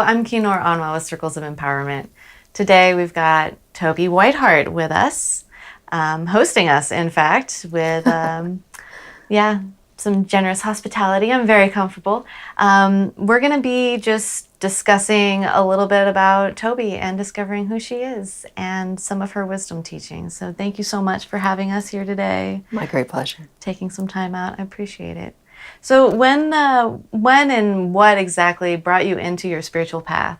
I'm Kinor Anwa with Circles of Empowerment. Today we've got Tobey Whitehart with us, hosting us, in fact, with some generous hospitality. I'm very comfortable. We're going to be just discussing a little bit about Tobey and discovering who she is and some of her wisdom teachings. So thank you so much for having us here today. My great pleasure. Taking some time out. I appreciate it. So when and what exactly brought you into your spiritual path?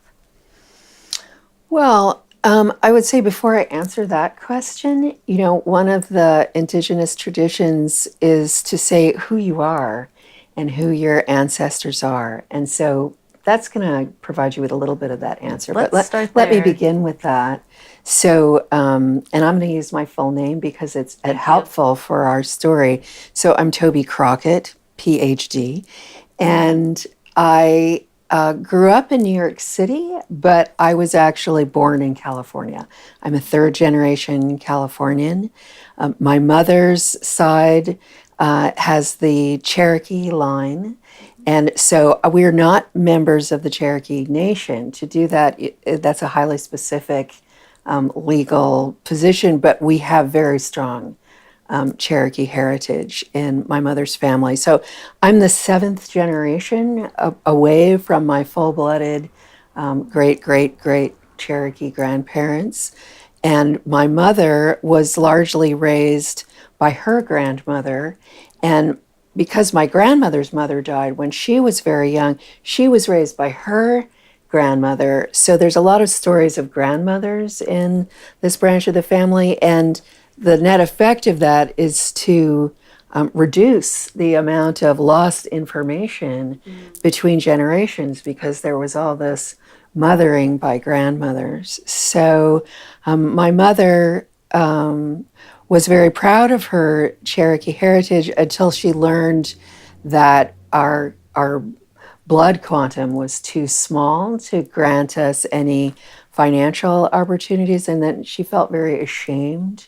Well, I would say before I answer that question, one of the indigenous traditions is to say who you are and who your ancestors are. And so that's going to provide you with a little bit of that answer. Let's start let me there. begin with that. So, and I'm going to use my full name because it's helpful for our story. So I'm Tobey Crockett, PhD, and I grew up in New York City, but I was actually born in California. I'm a third generation Californian. My mother's side has the Cherokee line. And so we're not members of the Cherokee Nation. To do that, that's a highly specific legal position, but we have very strong Cherokee heritage in my mother's family. So I'm the seventh generation away from my full-blooded great Cherokee grandparents. And my mother was largely raised by her grandmother. And because my grandmother's mother died when she was very young, she was raised by her grandmother. So there's a lot of stories of grandmothers in this branch of the family. And the net effect of that is to reduce the amount of lost information between generations, because there was all this mothering by grandmothers. So my mother was very proud of her Cherokee heritage until she learned that our blood quantum was too small to grant us any financial opportunities, and then she felt very ashamed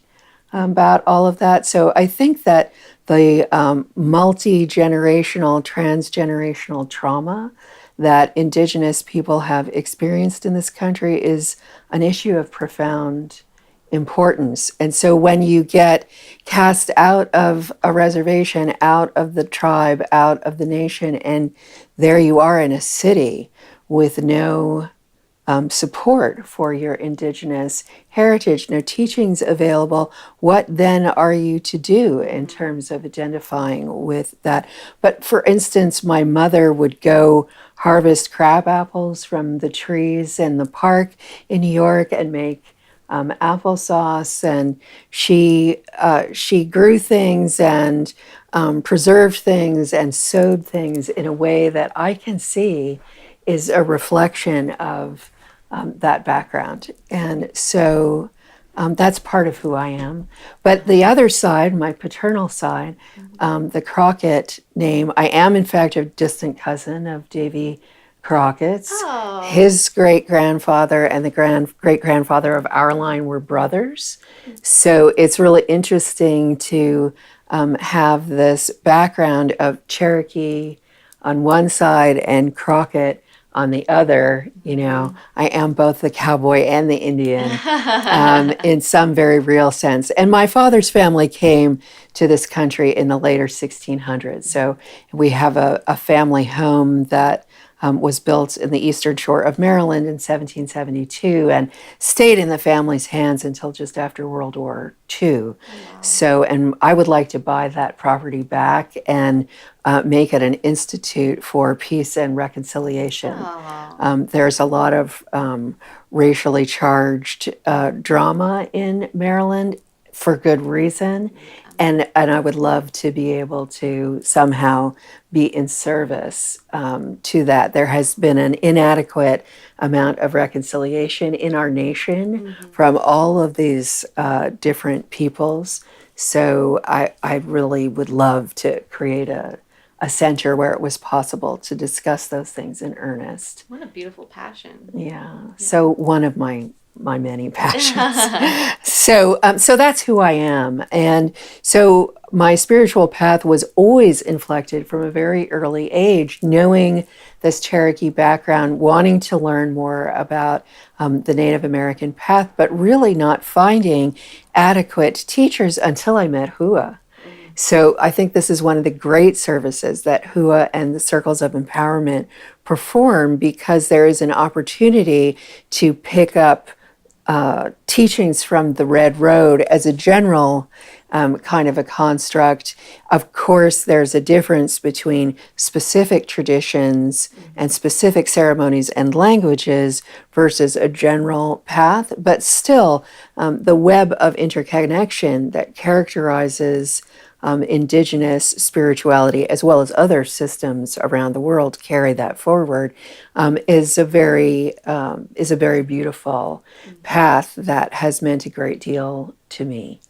about all of that. So I think that the multi-generational, transgenerational trauma that Indigenous people have experienced in this country is an issue of profound importance. And so when you get cast out of a reservation, out of the tribe, out of the nation, and there you are in a city with no support for your Indigenous heritage, no teachings available, what then are you to do in terms of identifying with that? But for instance, my mother would go harvest crab apples from the trees in the park in New York and make applesauce, and she grew things and preserved things and sewed things in a way that I can see is a reflection of that background. And so that's part of who I am. But the other side, my paternal side, the Crockett name, I am in fact a distant cousin of Davy Crockett's. Oh. His great-grandfather and the great-grandfather of our line were brothers. So it's really interesting to have this background of Cherokee on one side and Crockett on the other. I am both the cowboy and the Indian in some very real sense. And my father's family came to this country in the later 1600s. So we have a family home that was built in the eastern shore of Maryland in 1772 and stayed in the family's hands until just after World War II. Wow. So, and I would like to buy that property back and make it an institute for peace and reconciliation. There's a lot of racially charged drama in Maryland for good reason. And I would love to be able to somehow be in service to that. There has been an inadequate amount of reconciliation in our nation from all of these different peoples. So I really would love to create a center where it was possible to discuss those things in earnest. What a beautiful passion. Yeah. So one of my my many passions. So that's who I am. And so my spiritual path was always inflected from a very early age, knowing this Cherokee background, wanting to learn more about the Native American path, but really not finding adequate teachers until I met Hua. So I think this is one of the great services that Hua and the Circles of Empowerment perform, because there is an opportunity to pick up teachings from the Red Road as a general kind of a construct. Of course, there's a difference between specific traditions and specific ceremonies and languages versus a general path, but still the web of interconnection that characterizes indigenous spirituality, as well as other systems around the world carry that forward, is a very beautiful path that has meant a great deal to me.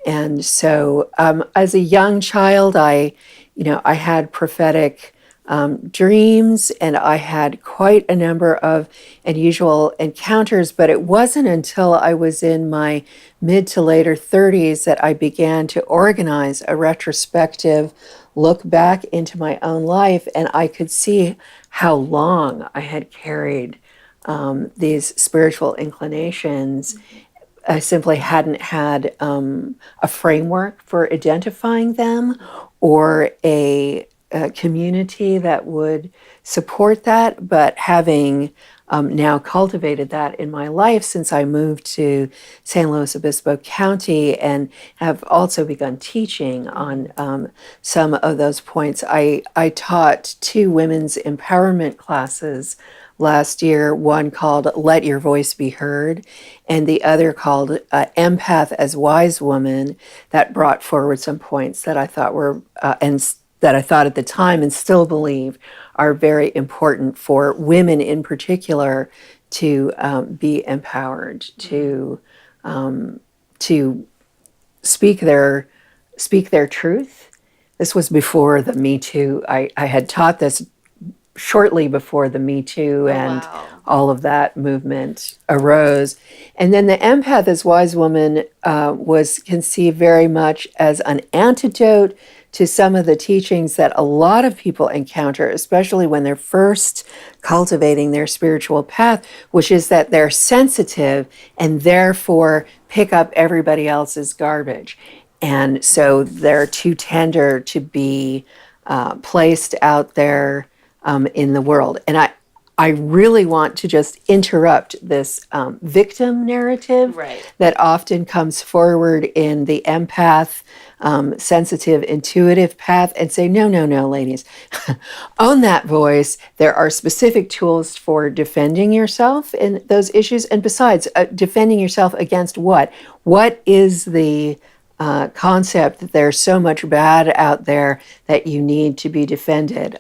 And so, as a young child, I had prophetic dreams, and I had quite a number of unusual encounters, but it wasn't until I was in my mid to later 30s that I began to organize a retrospective look back into my own life, and I could see how long I had carried these spiritual inclinations. I simply hadn't had a framework for identifying them, or a community that would support that. But having now cultivated that in my life since I moved to San Luis Obispo County, and have also begun teaching on some of those points, I taught 2 women's empowerment classes last year, one called Let Your Voice Be Heard, and the other called Empath as Wise Woman, that brought forward some points that I thought were, that I thought at the time and still believe are very important for women in particular to be empowered, to speak their truth. This was before the Me Too. I had taught this shortly before the Me Too and all of that movement arose. And then the Empath as Wise Woman was conceived very much as an antidote to some of the teachings that a lot of people encounter, especially when they're first cultivating their spiritual path, which is that they're sensitive and therefore pick up everybody else's garbage. And so they're too tender to be placed out there in the world. And I really want to just interrupt this victim narrative that often comes forward in the empath, sensitive, intuitive path, and say, no, ladies, own that voice. There are specific tools for defending yourself in those issues. And besides, defending yourself against what? What is the concept that there's so much bad out there that you need to be defended?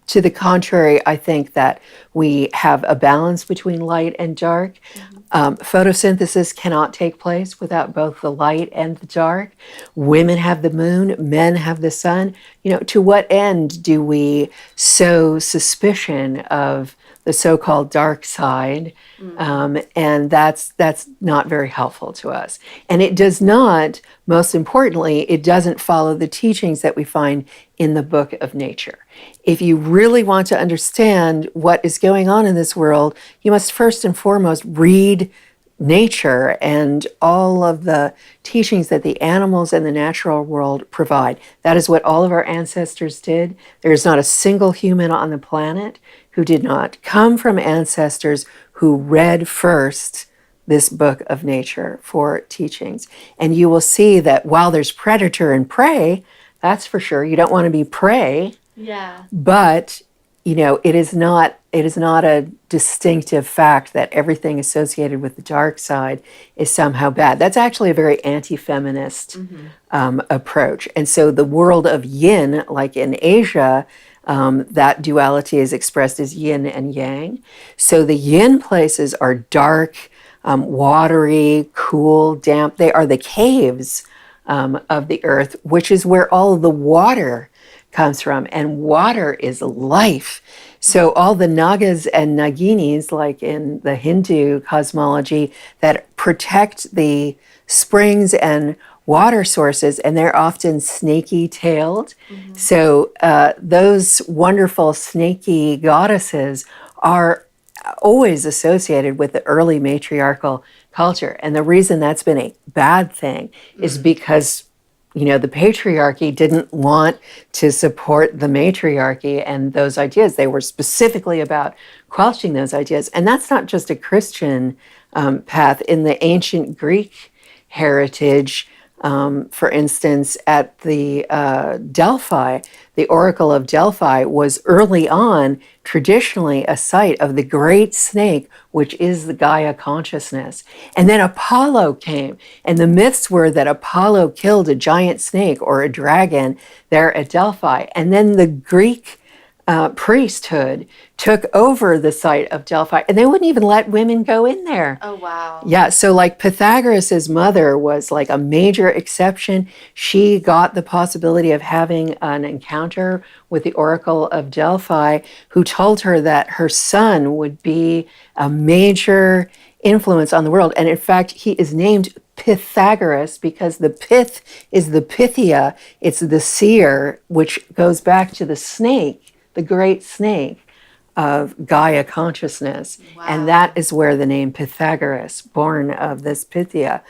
To the contrary, I think that we have a balance between light and dark. Photosynthesis cannot take place without both the light and the dark. Women have the moon, men have the sun. To what end do we sow suspicion of the so-called dark side? And that's not very helpful to us. And it does not, most importantly, it doesn't follow the teachings that we find in the Book of Nature. If you really want to understand what is going on in this world, you must first and foremost read nature and all of the teachings that the animals and the natural world provide. That is what all of our ancestors did. There is not a single human on the planet who did not come from ancestors who read first this Book of Nature for teachings. And you will see that while there's predator and prey, that's for sure. You don't want to be prey. Yeah. But, it is not a distinctive fact that everything associated with the dark side is somehow bad. That's actually a very anti-feminist approach. And so the world of yin, like in Asia, that duality is expressed as yin and yang. So the yin places are dark, watery, cool, damp. They are the caves of the earth, which is where all of the water comes from. And water is life. So all the Nagas and Naginis, like in the Hindu cosmology, that protect the springs and water sources, and they're often snaky tailed. So those wonderful snaky goddesses are always associated with the early matriarchal culture. And the reason that's been a bad thing is because the patriarchy didn't want to support the matriarchy and those ideas. They were specifically about quelching those ideas. And that's not just a Christian path. In the ancient Greek heritage, for instance, at the Delphi, the Oracle of Delphi was early on traditionally a site of the great snake, which is the Gaia consciousness. And then Apollo came, and the myths were that Apollo killed a giant snake or a dragon there at Delphi. And then the Greek priesthood took over the site of Delphi, and they wouldn't even let women go in there. Oh, wow. Yeah, so like Pythagoras' mother was like a major exception. She got the possibility of having an encounter with the Oracle of Delphi, who told her that her son would be a major influence on the world. And in fact, he is named Pythagoras because the pith is the Pythia, it's the seer, which goes back to the snake, the great snake of Gaia consciousness. Wow. And that is where the name Pythagoras, born of this Pythia,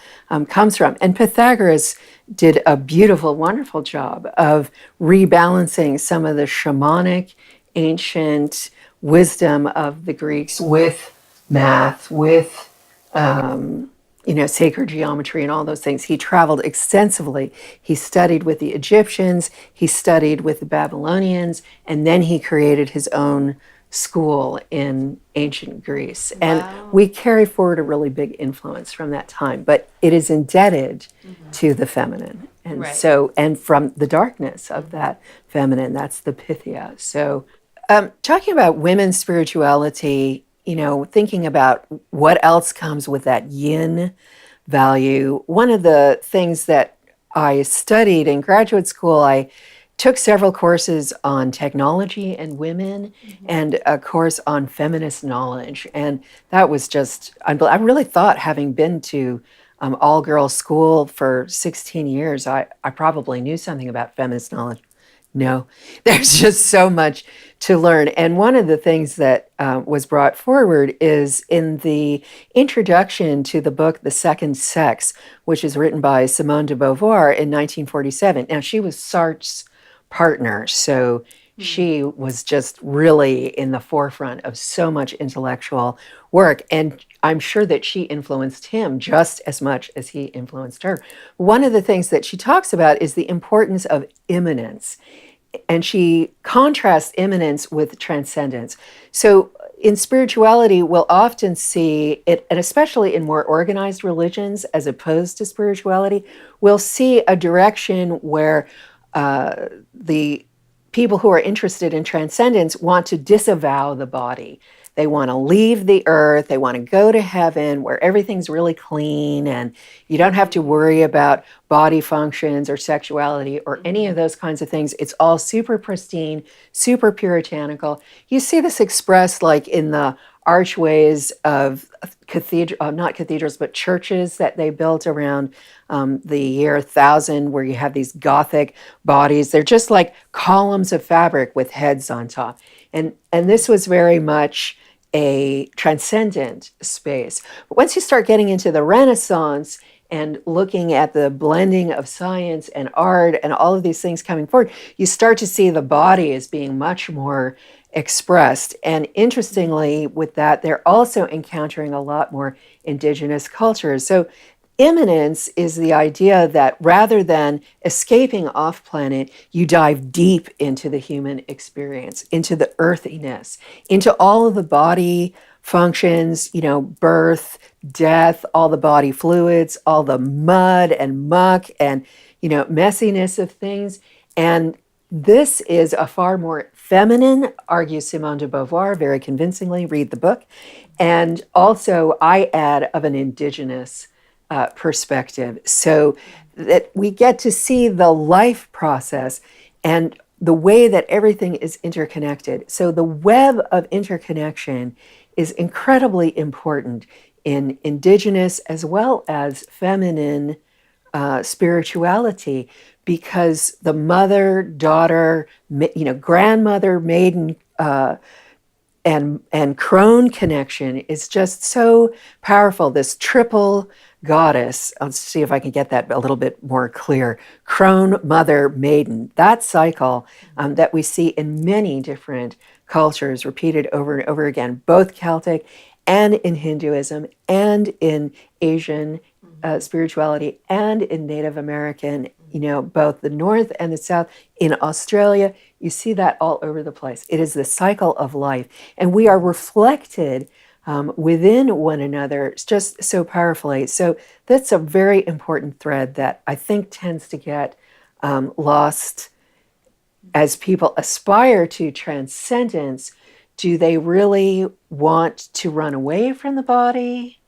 comes from. And Pythagoras did a beautiful, wonderful job of rebalancing some of the shamanic, ancient wisdom of the Greeks with math, with sacred geometry and all those things. He traveled extensively. He studied with the Egyptians, he studied with the Babylonians, and then he created his own school in ancient Greece. Wow. And we carry forward a really big influence from that time, but it is indebted to the feminine. And Right. and from the darkness of that feminine, that's the Pythia. So talking about women's spirituality, thinking about what else comes with that yin value. One of the things that I studied in graduate school, I took several courses on technology and women and a course on feminist knowledge. And that was just, I really thought, having been to all girls school for 16 years, I probably knew something about feminist knowledge. No, there's just so much to learn. And one of the things that was brought forward is in the introduction to the book, The Second Sex, which is written by Simone de Beauvoir in 1947. Now, she was Sartre's partner, so she was just really in the forefront of so much intellectual work. And I'm sure that she influenced him just as much as he influenced her. One of the things that she talks about is the importance of immanence. And she contrasts immanence with transcendence. So in spirituality, we'll often see it, and especially in more organized religions as opposed to spirituality, we'll see a direction where the people who are interested in transcendence want to disavow the body. They want to leave the earth. They want to go to heaven where everything's really clean and you don't have to worry about body functions or sexuality or any of those kinds of things. It's all super pristine, super puritanical. You see this expressed like in the archways of not cathedrals, but churches that they built around the year 1000, where you have these Gothic bodies. They're just like columns of fabric with heads on top. And this was very much a transcendent space. But once you start getting into the Renaissance and looking at the blending of science and art and all of these things coming forward, you start to see the body as being much more expressed. And interestingly, with that, they're also encountering a lot more indigenous cultures. So immanence is the idea that rather than escaping off planet, you dive deep into the human experience, into the earthiness, into all of the body functions, birth, death, all the body fluids, all the mud and muck and, messiness of things. And this is a far more feminine, argues Simone de Beauvoir very convincingly, read the book. And also, I add, of an indigenous perspective, so that we get to see the life process. And the way that everything is interconnected. So the web of interconnection is incredibly important in indigenous as well as feminine spirituality, because the mother, daughter, grandmother, maiden, and crone connection is just so powerful. This triple goddess. Let's see if I can get that a little bit more clear. Crone, mother, maiden. That cycle that we see in many different cultures, repeated over and over again, both Celtic and in Hinduism and in Asian spirituality and in Native American, both the North and the South, in Australia. You see that all over the place. It is the cycle of life. And we are reflected within one another just so powerfully. So that's a very important thread that I think tends to get lost as people aspire to transcendence. Do they really want to run away from the body?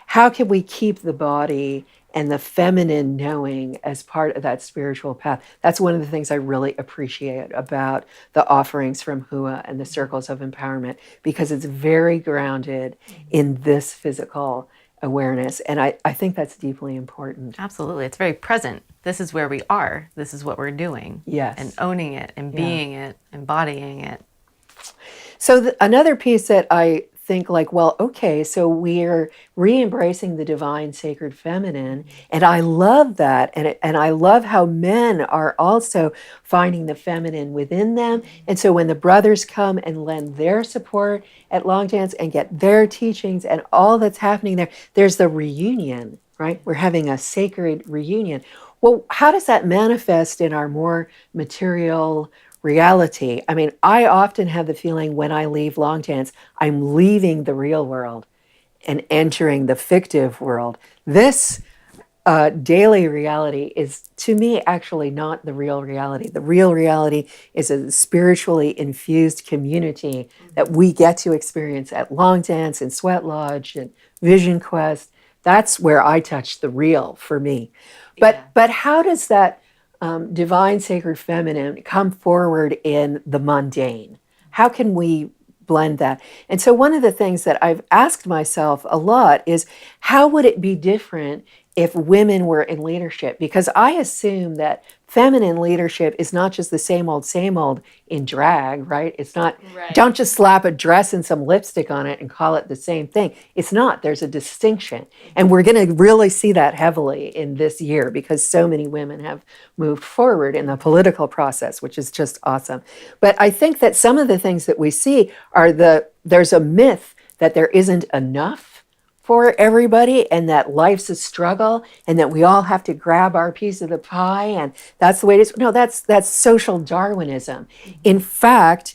How can we keep the body and the feminine knowing as part of that spiritual path? That's one of the things I really appreciate about the offerings from Hua and the circles of empowerment, because it's very grounded in this physical awareness. And I think that's deeply important. Absolutely. It's very present. This is where we are. This is what we're doing. Yes. And owning it and being it, embodying it. So another piece that I think, like, well, okay, so we're re-embracing the divine sacred feminine, and I love that, and I love how men are also finding the feminine within them. And so when the brothers come and lend their support at Long Dance and get their teachings and all that's happening there, there's the reunion, right? We're having a sacred reunion. Well, how does that manifest in our more material reality? I mean, I often have the feeling when I leave Long Dance, I'm leaving the real world and entering the fictive world. This daily reality is, to me, actually not the real reality. The real reality is a spiritually infused community that we get to experience at Long Dance and Sweat Lodge and Vision Quest. That's where I touch the real for me. But how does that divine sacred feminine come forward in the mundane? How can we blend that? And so one of the things that I've asked myself a lot is, how would it be different if women were in leadership? Because I assume that feminine leadership is not just the same old in drag, right? It's not, don't just slap a dress and some lipstick on it and call it the same thing. It's not. There's a distinction. And we're going to really see that heavily in this year, because so many women have moved forward in the political process, which is just awesome. But I think that some of the things that we see are there's a myth that there isn't enough for everybody, and that life's a struggle, and that we all have to grab our piece of the pie, and that's the way it is. No, that's social Darwinism. In fact,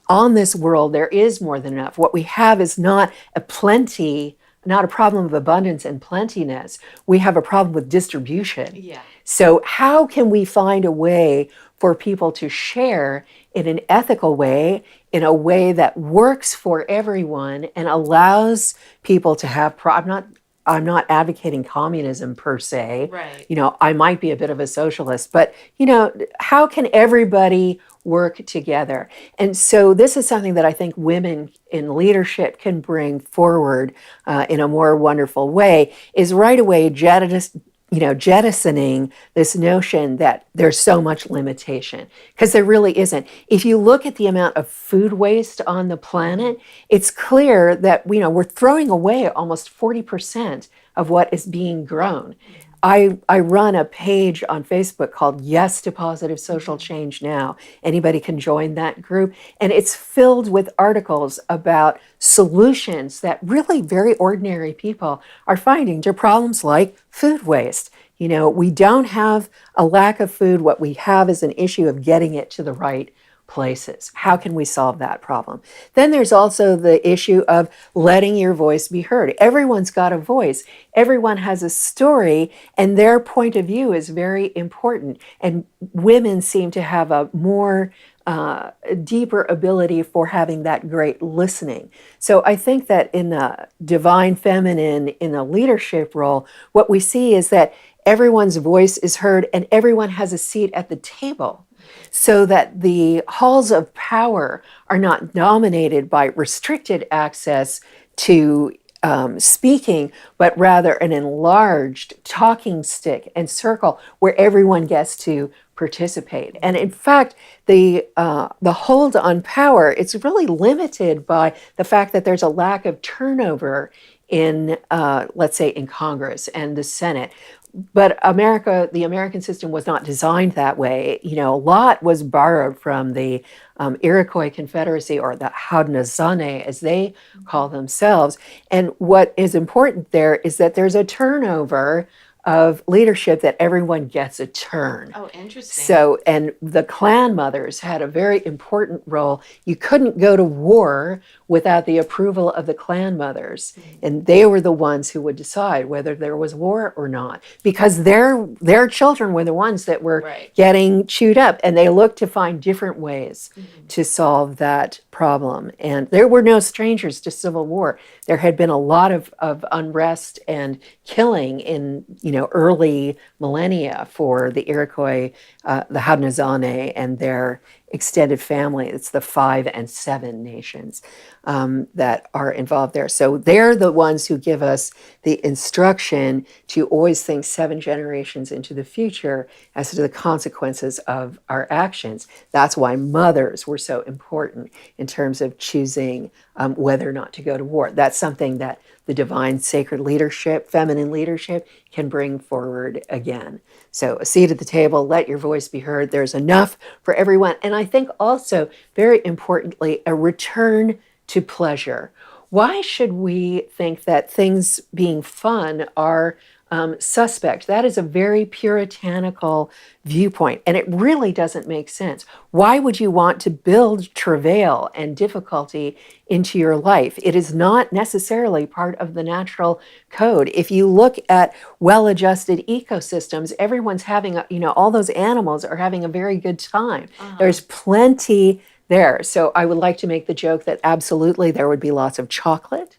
on this world, there is more than enough. What we have is not a problem of abundance and plentiness. We have a problem with distribution. Yeah. So how can we find a way for people to share in an ethical way, in a way that works for everyone and allows people to have, I'm not advocating communism per se. Right. I might be a bit of a socialist, but, how can everybody work together? And so this is something that I think women in leadership can bring forward in a more wonderful way, is right away jettisoning this notion that there's so much limitation, because there really isn't. If you look at the amount of food waste on the planet, it's clear that we're throwing away almost 40% of what is being grown. I run a page on Facebook called Yes to Positive Social Change Now. Anybody can join that group. And it's filled with articles about solutions that really very ordinary people are finding to problems like food waste. We don't have a lack of food. What we have is an issue of getting it to the right places. How can we solve that problem? Then there's also the issue of letting your voice be heard. Everyone's got a voice. Everyone has a story, and their point of view is very important. And women seem to have a more deeper ability for having that great listening. So I think that in the divine feminine, in a leadership role, what we see is that everyone's voice is heard and everyone has a seat at the table. so that the halls of power are not dominated by restricted access to speaking, but rather an enlarged talking stick and circle where everyone gets to participate. And in fact, the hold on power, it's really limited by the fact that there's a lack of turnover in, let's say, in Congress and the Senate. But America, the American system was not designed that way. You know, a lot was borrowed from the Iroquois Confederacy, or the Haudenosaunee, as they call themselves. And what is important there is that there's a turnover of leadership, that everyone gets a turn. Oh, interesting. So, and the clan mothers had a very important role. You couldn't go to war without the approval of the clan mothers. And they were the ones who would decide whether there was war or not, because their children were the ones that were getting chewed up, and they looked to find different ways to solve that problem. And there were no strangers to civil war. There had been a lot of unrest and killing in, early millennia for the Iroquois, the Haudenosaunee, and their extended family. It's the 5 and 7 nations that are involved there. So they're the ones who give us the instruction to always think 7 generations into the future as to the consequences of our actions. That's why mothers were so important in terms of choosing whether or not to go to war. That's something that the divine sacred leadership, feminine leadership, can bring forward again. So a seat at the table, let your voice be heard. There's enough for everyone. And I think also, very importantly, a return to pleasure. Why should we think that things being fun are suspect? That is a very puritanical viewpoint, and it really doesn't make sense. Why would you want to build travail and difficulty into your life? It is not necessarily part of the natural code. If you look at well-adjusted ecosystems, everyone's having, all those animals are having a very good time. There's plenty there. So I would like to make the joke that absolutely there would be lots of chocolate,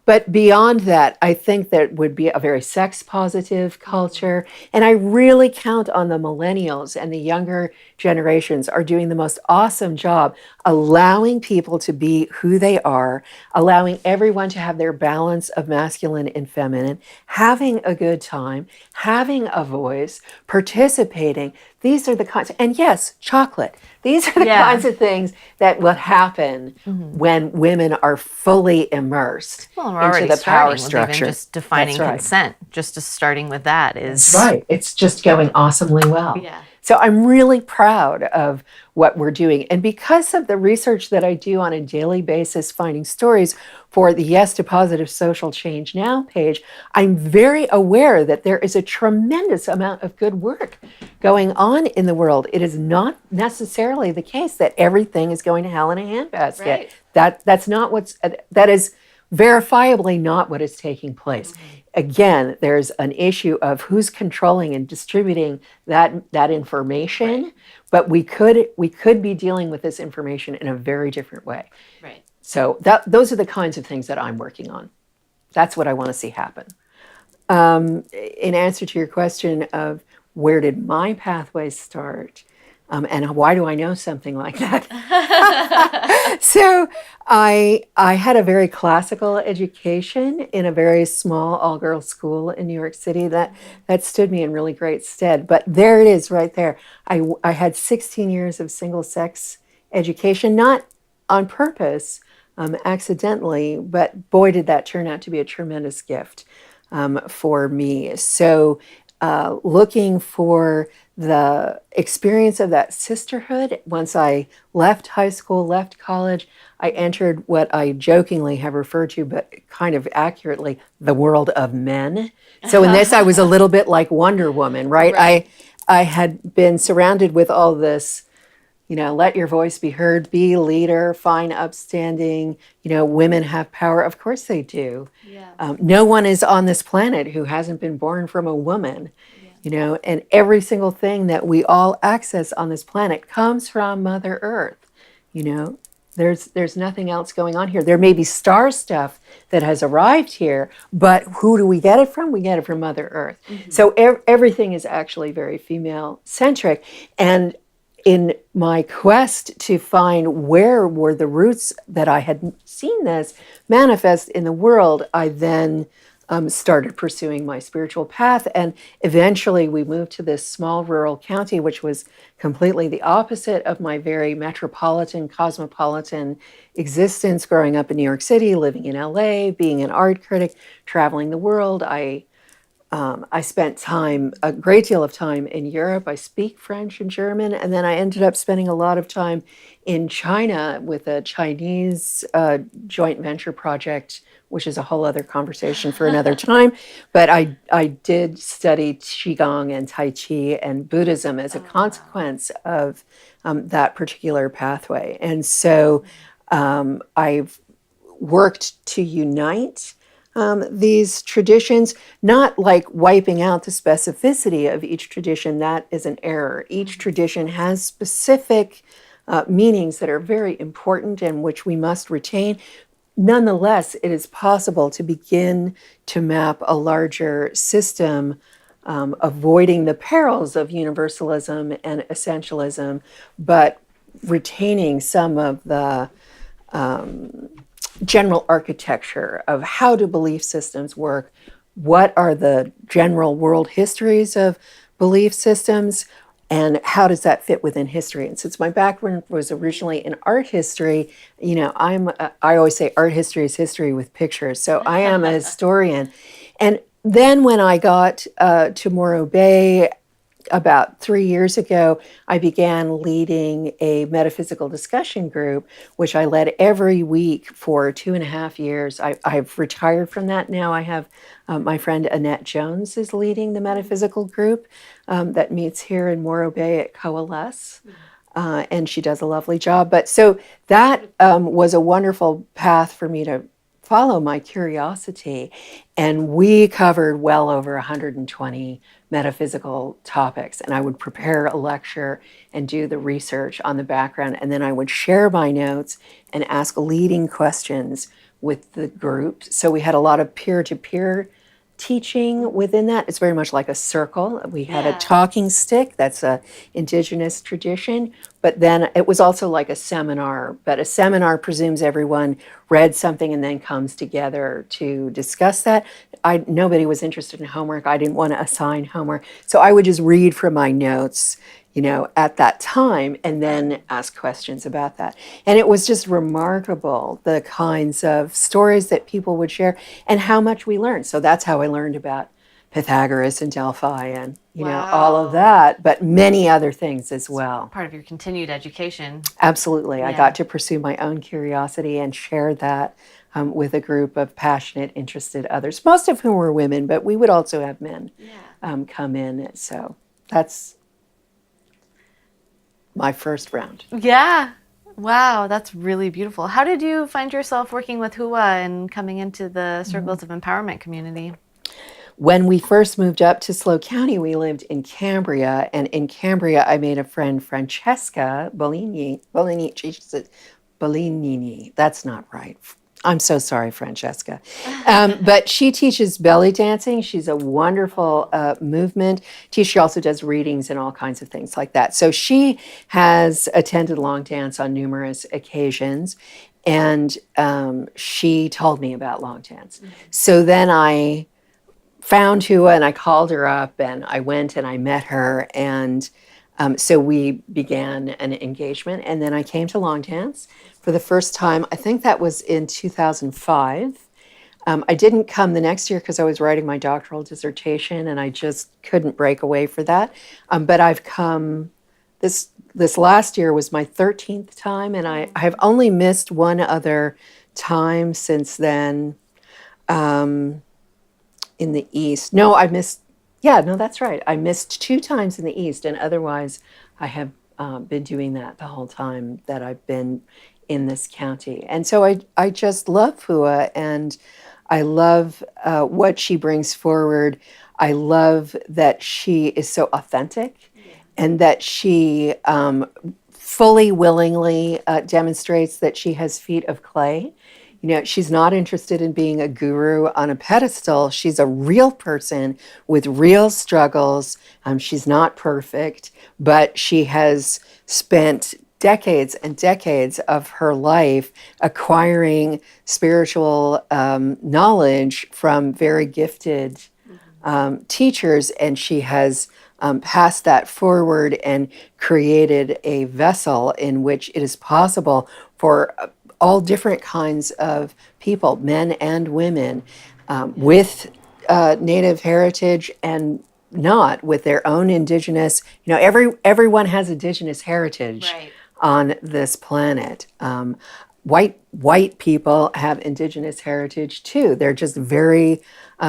But beyond that, I think that would be a very sex positive culture. And I really count on the millennials, and the younger generations are doing the most awesome job allowing people to be who they are, allowing everyone to have their balance of masculine and feminine, having a good time, having a voice, participating. These are the kinds, and yes, chocolate. These are the kinds of things that will happen when women are fully immersed into the power structure. Even just defining consent, just starting with that is right. It's just going awesomely well. Yeah. So I'm really proud of what we're doing. And because of the research that I do on a daily basis, finding stories for the Yes to Positive Social Change Now page, I'm very aware that there is a tremendous amount of good work going on in the world. It is not necessarily the case that everything is going to hell in a handbasket. Right. That is verifiably not what is taking place. Again, there's an issue of who's controlling and distributing that information, but we could be dealing with this information in a very different way. Right. So those are the kinds of things that I'm working on. That's what I want to see happen. In answer to your question of where did my pathways start, and why do I know something like that? So I had a very classical education in a very small all-girls school in New York City that stood me in really great stead. But there it is right there. I had 16 years of single-sex education, not on purpose, accidentally, but boy, did that turn out to be a tremendous gift for me. So looking for the experience of that sisterhood. Once I left high school, left college, I entered what I jokingly have referred to, but kind of accurately, the world of men. So in this, I was a little bit like Wonder Woman, right? I had been surrounded with all this, let your voice be heard, be a leader, fine, upstanding, women have power. Of course they do. Yeah. No one is on this planet who hasn't been born from a woman. And every single thing that we all access on this planet comes from Mother Earth. There's nothing else going on here. There may be star stuff that has arrived here, but who do we get it from? We get it from Mother Earth. So everything is actually very female centric. And in my quest to find where were the roots that I had seen this manifest in the world, I then started pursuing my spiritual path. And eventually we moved to this small rural county, which was completely the opposite of my very metropolitan, cosmopolitan existence growing up in New York City, living in LA, being an art critic, traveling the world. I spent time, a great deal of time in Europe. I speak French and German, and then I ended up spending a lot of time in China with a Chinese joint venture project, which is a whole other conversation for another time. But I did study Qigong and Tai Chi and Buddhism as a consequence of that particular pathway. And so I've worked to unite these traditions, not like wiping out the specificity of each tradition. That is an error. Each tradition has specific meanings that are very important and which we must retain. Nonetheless, it is possible to begin to map a larger system, avoiding the perils of universalism and essentialism, but retaining some of the general architecture of how do belief systems work, what are the general world histories of belief systems, and how does that fit within history. And since my background was originally in art history, I always say art history is history with pictures. So I am a historian. And then when I got to Morro Bay about 3 years ago, I began leading a metaphysical discussion group, which I led every week for 2.5 years. I've retired from that now. I have my friend Annette Jones is leading the metaphysical group that meets here in Morro Bay at Coalesce. And she does a lovely job. But so that was a wonderful path for me to follow my curiosity. And we covered well over 120 metaphysical topics. And I would prepare a lecture and do the research on the background. And then I would share my notes and ask leading questions with the group. So we had a lot of peer-to-peer teaching within that. It's very much like a circle. We had a talking stick, that's a indigenous tradition, but then it was also like a seminar, but a seminar presumes everyone read something and then comes together to discuss that. Nobody was interested in homework. I didn't want to assign homework. So I would just read from my notes, at that time, and then ask questions about that. And it was just remarkable, the kinds of stories that people would share and how much we learned. So that's how I learned about Pythagoras and Delphi and, all of that, but many other things as well. Part of your continued education. Absolutely. I got to pursue my own curiosity and share that with a group of passionate, interested others, most of whom were women, but we would also have men come in. So that's my first round. Yeah. Wow, that's really beautiful. How did you find yourself working with Hua and coming into the Circles of Empowerment community? When we first moved up to SLO County, we lived in Cambria. And in Cambria, I made a friend, Francesca Bellini. Bellinini. That's not right. I'm so sorry, Francesca. But she teaches belly dancing. She's a wonderful movement. She also does readings and all kinds of things like that. So she has attended long dance on numerous occasions. And she told me about long dance. So then I found Hua and I called her up and I went and I met her. And so we began an engagement. And then I came to long dance for the first time. I think that was in 2005. I didn't come the next year because I was writing my doctoral dissertation and I just couldn't break away for that. But I've come, this last year was my 13th time, and I've only missed one other time since then in the East. No, that's right. I missed 2 times in the East, and otherwise I have been doing that the whole time that I've been in this county. And so I just love Hua, and I love what she brings forward. I love that she is so authentic and that she fully, willingly demonstrates that she has feet of clay She's not interested in being a guru on a pedestal. She's a real person with real struggles. She's not perfect, but she has spent decades and decades of her life acquiring spiritual knowledge from very gifted teachers, and she has passed that forward and created a vessel in which it is possible for all different kinds of people, men and women, with Native heritage and not, with their own indigenous. Everyone has indigenous heritage Right. on this planet. White people have indigenous heritage too. They're just very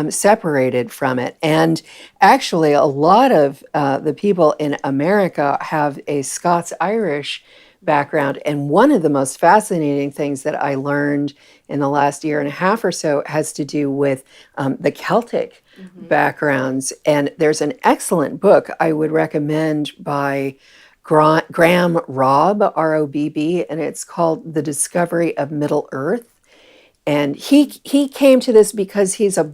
separated from it. And actually, a lot of the people in America have a Scots-Irish background. And one of the most fascinating things that I learned in the last year and a half or so has to do with the Celtic backgrounds. And there's an excellent book I would recommend by Graham Robb, Robb, and it's called The Discovery of Middle Earth. And he came to this because he's a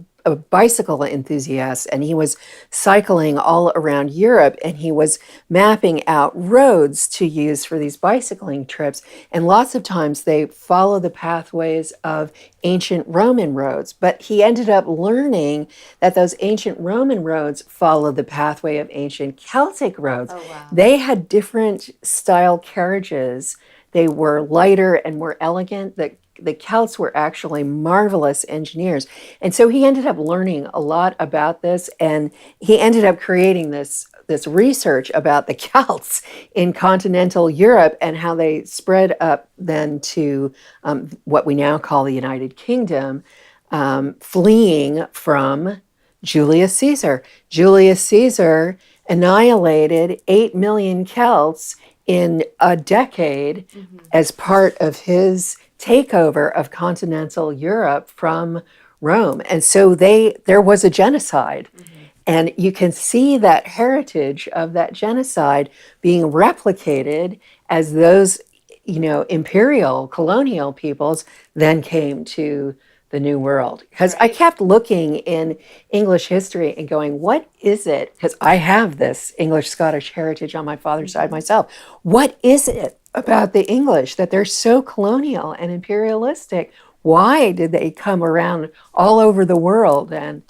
bicycle enthusiast, and he was cycling all around Europe, and he was mapping out roads to use for these bicycling trips. And lots of times they follow the pathways of ancient Roman roads, but he ended up learning that those ancient Roman roads follow the pathway of ancient Celtic roads. Oh, wow. They had different style carriages. They were lighter and more elegant. The Celts were actually marvelous engineers. And so he ended up learning a lot about this, and he ended up creating this research about the Celts in continental Europe and how they spread up then to what we now call the United Kingdom, fleeing from Julius Caesar. Julius Caesar annihilated 8 million Celts in a decade as part of his takeover of continental Europe from Rome. And so there was a genocide. And you can see that heritage of that genocide being replicated as those, imperial colonial peoples then came to the New World. Because I kept looking in English history and going, what is it? Because I have this English Scottish heritage on my father's side myself. What is it about the English that they're so colonial and imperialistic? Why did they come around all over the world and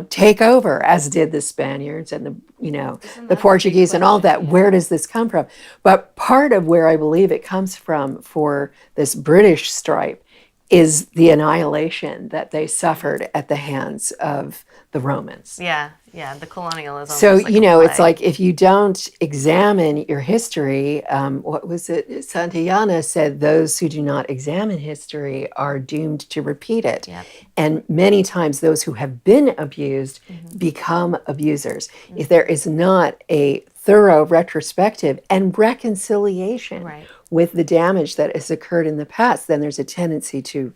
take over, as did the Spaniards and the Portuguese and all that? Where does this come from? But part of where I believe it comes from for this British stripe is the annihilation that they suffered at the hands of the Romans. Yeah, the colonialism. So, was like it's like if you don't examine your history, what was it? Santayana said, those who do not examine history are doomed to repeat it. Yep. And many times those who have been abused become abusers. If there is not a thorough retrospective and reconciliation with the damage that has occurred in the past, then there's a tendency to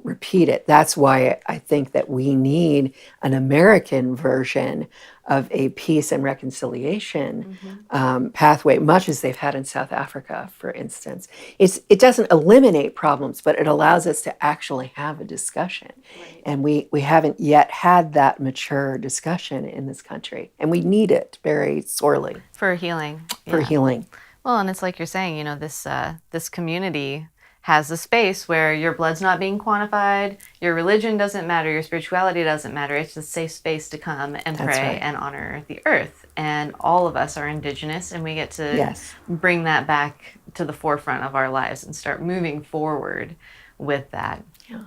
repeat it. That's why I think that we need an American version of a peace and reconciliation pathway, much as they've had in South Africa, for instance. It doesn't eliminate problems, but it allows us to actually have a discussion. Right. And we haven't yet had that mature discussion in this country. And we need it very sorely. For healing. For healing. Well, and it's like you're saying, this community has a space where your blood's not being quantified, your religion doesn't matter, your spirituality doesn't matter. It's a safe space to come and pray and honor the earth. And all of us are indigenous, and we get to bring that back to the forefront of our lives and start moving forward with that. Yeah.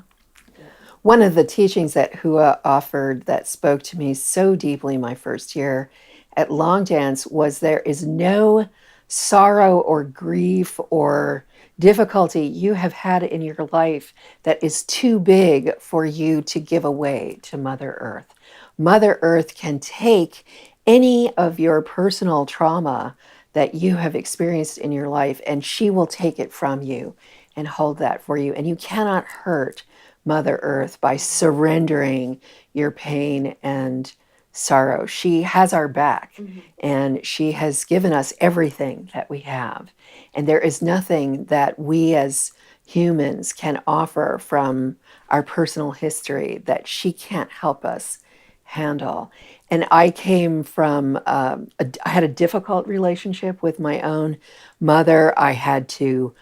One of the teachings that Hua offered that spoke to me so deeply my first year at Long Dance was there is no sorrow or grief or difficulty you have had in your life that is too big for you to give away to Mother Earth. Mother Earth can take any of your personal trauma that you have experienced in your life, and she will take it from you and hold that for you. And you cannot hurt Mother Earth by surrendering your pain and sorrow. She has our back, and she has given us everything that we have. And there is nothing that we as humans can offer from our personal history that she can't help us handle. And I came from, I had a difficult relationship with my own mother. I had to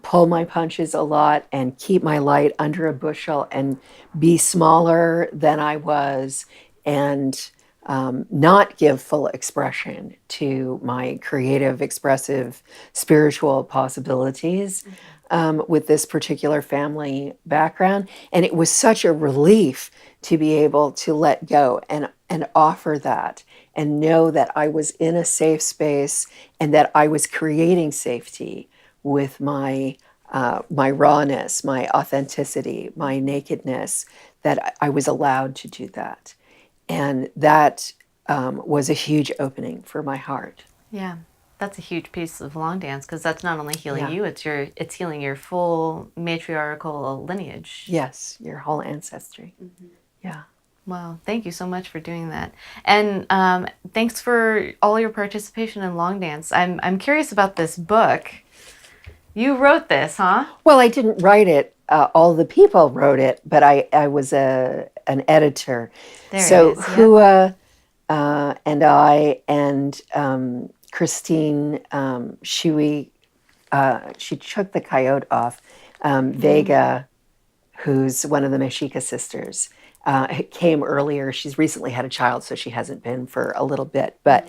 pull my punches a lot and keep my light under a bushel and be smaller than I was, and not give full expression to my creative, expressive, spiritual possibilities with this particular family background. And it was such a relief to be able to let go and offer that and know that I was in a safe space and that I was creating safety with my my rawness, my authenticity, my nakedness, that I was allowed to do that. And that was a huge opening for my heart. Yeah, that's a huge piece of long dance because that's not only healing Yeah. you, it's healing your full matriarchal lineage. Yes, your whole ancestry. Yeah. Wow, thank you so much for doing that, and thanks for all your participation in long dance. I'm curious about this book. You wrote this, huh? Well, I didn't write it. All the people wrote it, but I was an editor. There So it is. Yeah. Hua and I and Christine Shui, she took the coyote off. Vega, who's one of the Mexica sisters, came earlier. She's recently had a child, so she hasn't been for a little bit. But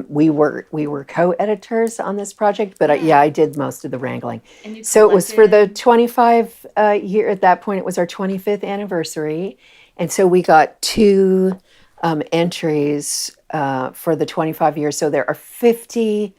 we were co-editors on this project. But yeah, I did most of the wrangling. And you So it was for the collected- 25 year. At that point, it was our 25th anniversary, and so we got two entries for the 25 years. So there are 50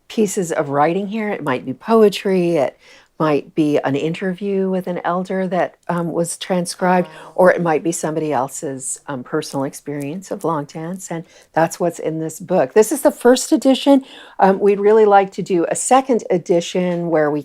pieces of writing here. It might be poetry. It might be an interview with an elder that was transcribed, or it might be somebody else's personal experience of long dance. And that's what's in this book. This is the first edition. We'd really like to do a second edition where we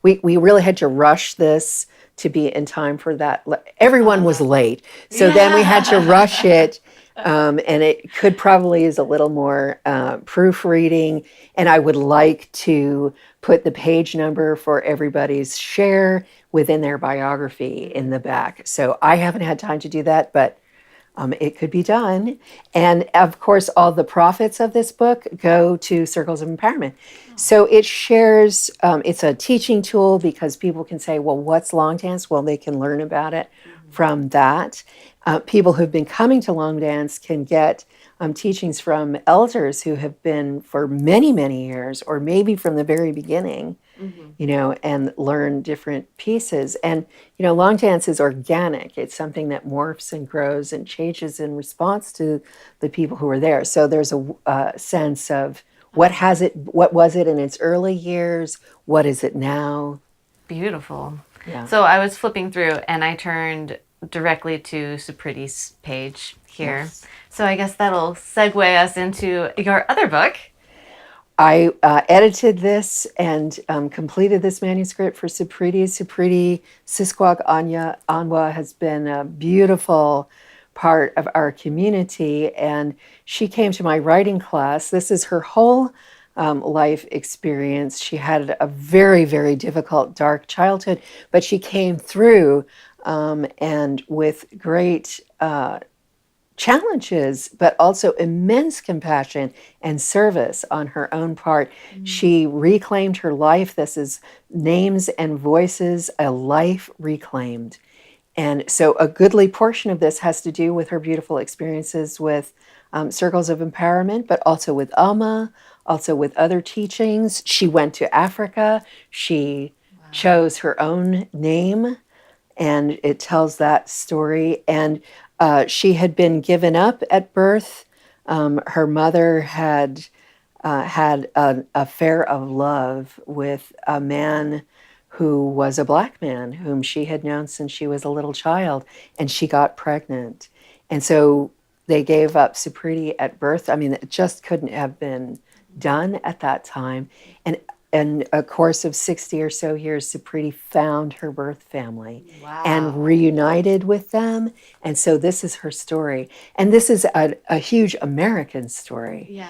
really had to rush this to be in time for that. Everyone was late. So then we had to rush it. And it could probably use a little more proofreading. And I would like to put the page number for everybody's share within their biography in the back. So I haven't had time to do that, but it could be done. And of course, all the profits of this book go to Circles of Empowerment. So it shares, it's a teaching tool because people can say, well, what's long dance? Well, they can learn about it from that. People who've been coming to long dance can get teachings from elders who have been for many, many years, or maybe from the very beginning, and learn different pieces. And, long dance is organic. It's something that morphs and grows and changes in response to the people who are there. So there's a sense of what was it in its early years? What is it now? Beautiful. Yeah. So I was flipping through and I turned directly to Supriti's page here. Yes. So I guess that'll segue us into your other book. I edited this and completed this manuscript for Supriti. Supriti Sisquak Anwa has been a beautiful part of our community, and she came to my writing class. This is her whole life experience. She had a very, very difficult, dark childhood, but she came through and with great challenges, but also immense compassion and service on her own part. She reclaimed her life. This is Names and Voices, a life reclaimed. And so a goodly portion of this has to do with her beautiful experiences with Circles of Empowerment, but also with Alma, also with other teachings. She went to Africa. She chose her own name, and it tells that story. And she had been given up at birth. Her mother had had an affair of love with a man who was a Black man whom she had known since she was a little child, and she got pregnant. And so they gave up Supriti at birth. I mean, it just couldn't have been done at that time. And in a course of 60 or so years, Supriti found her birth family Wow. and reunited with them. And so this is her story. And this is a huge American story. Yeah.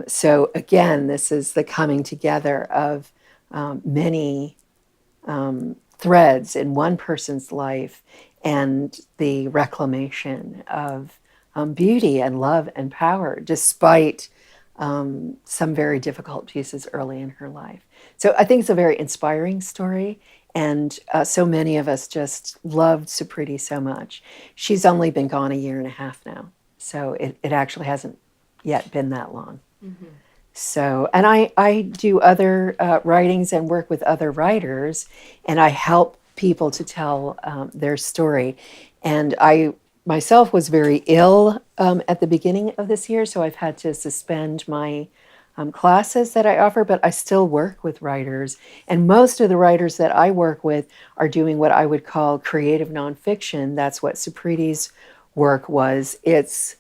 So again, this is the coming together of many threads in one person's life and the reclamation of beauty and love and power, despite some very difficult pieces early in her life. So I think it's a very inspiring story. And so many of us just loved Supriti so much. She's only been gone a year and a half now. So it actually hasn't yet been that long. Mm-hmm. So, and I do other writings and work with other writers, and I help people to tell their story. And I myself was very ill at the beginning of this year, so I've had to suspend my classes that I offer, but I still work with writers. And most of the writers that I work with are doing what I would call creative nonfiction. That's what Supriti's work was. It's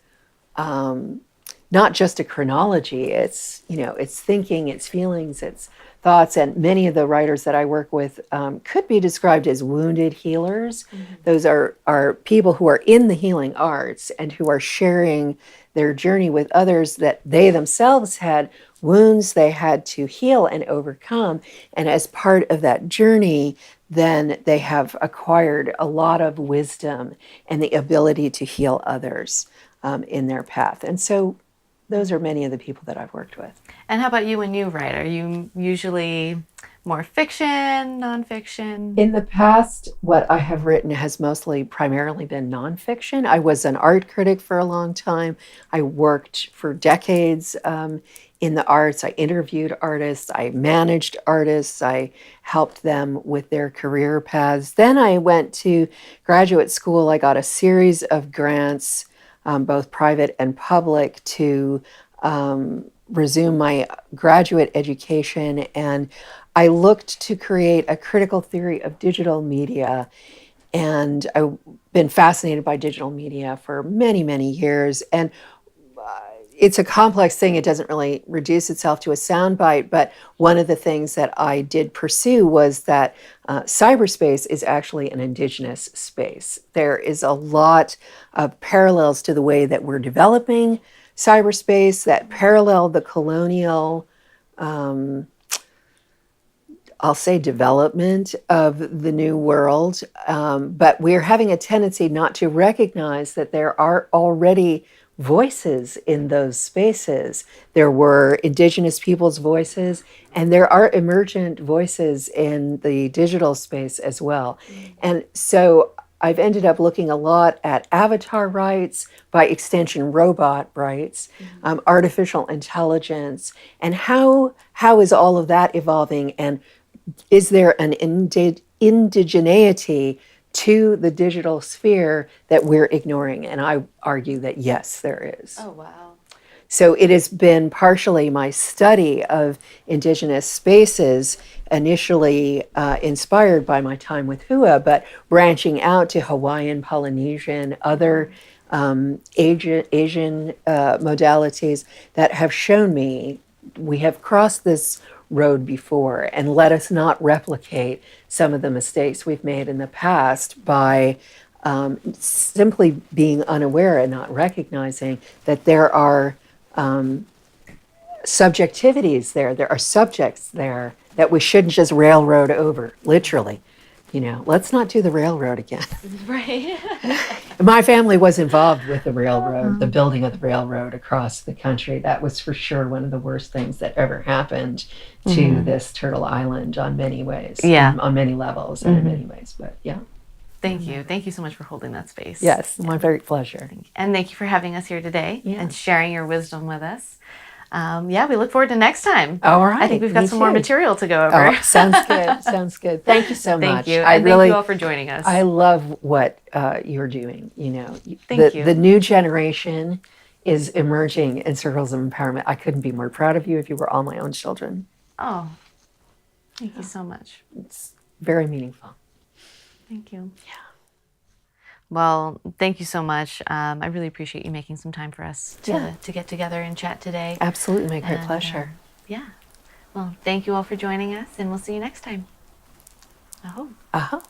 not just a chronology. It's, you know, it's thinking, it's feelings, it's thoughts. And many of the writers that I work with could be described as wounded healers. Mm-hmm. Those are people who are in the healing arts and who are sharing their journey with others, that they themselves had wounds they had to heal and overcome. And as part of that journey, then they have acquired a lot of wisdom and the ability to heal others in their path. And so those are many of the people that I've worked with. And how about you when you write? Are you usually more fiction, nonfiction? In the past, what I have written has mostly primarily been nonfiction. I was an art critic for a long time. I worked for decades in the arts. I interviewed artists. I managed artists. I helped them with their career paths. Then I went to graduate school. I got a series of grants, both private and public, to resume my graduate education. And I looked to create a critical theory of digital media. And I've been fascinated by digital media for many, many years. And it's a complex thing. It doesn't really reduce itself to a soundbite. But one of the things that I did pursue was that cyberspace is actually an indigenous space. There is a lot of parallels to the way that we're developing cyberspace that parallel the colonial, I'll say, development of the new world. But we're having a tendency not to recognize that there are already voices in those spaces. There were indigenous people's voices, and there are emergent voices in the digital space as well. And so I've ended up looking a lot at avatar rights, by extension robot rights, artificial intelligence, and how is all of that evolving, and is there an indigeneity to the digital sphere that we're ignoring? And I argue that yes, there is. Oh, wow. So it has been partially my study of indigenous spaces, initially inspired by my time with Hua, but branching out to Hawaiian, Polynesian, other Asian modalities that have shown me we have crossed this road before, and let us not replicate some of the mistakes we've made in the past by simply being unaware and not recognizing that there are subjectivities there. There are subjects there that we shouldn't just railroad over, literally. You know, let's not do the railroad again. Right. My family was involved with the railroad, the building of the railroad across the country. That was for sure one of the worst things that ever happened to this Turtle Island on many ways. Yeah. On many levels and in many ways, but yeah. Thank you. Thank you so much for holding that space. Yes, my very pleasure. And thank you for having us here today Yeah. and sharing your wisdom with us. We look forward to next time. All right. I think we've got some more material to go over. Oh, sounds good. Sounds good. Thank you so much. Thank you. And thank you all for joining us. I love what you're doing. You know, Thank you. The new generation is emerging in circles of empowerment. I couldn't be more proud of you if you were all my own children. Oh, thank you so much. It's very meaningful. Thank you. Yeah. Well, thank you so much. I really appreciate you making some time for us to get together and chat today. Absolutely, my great pleasure. Yeah. Well, thank you all for joining us, and we'll see you next time. Aho. Uh-huh.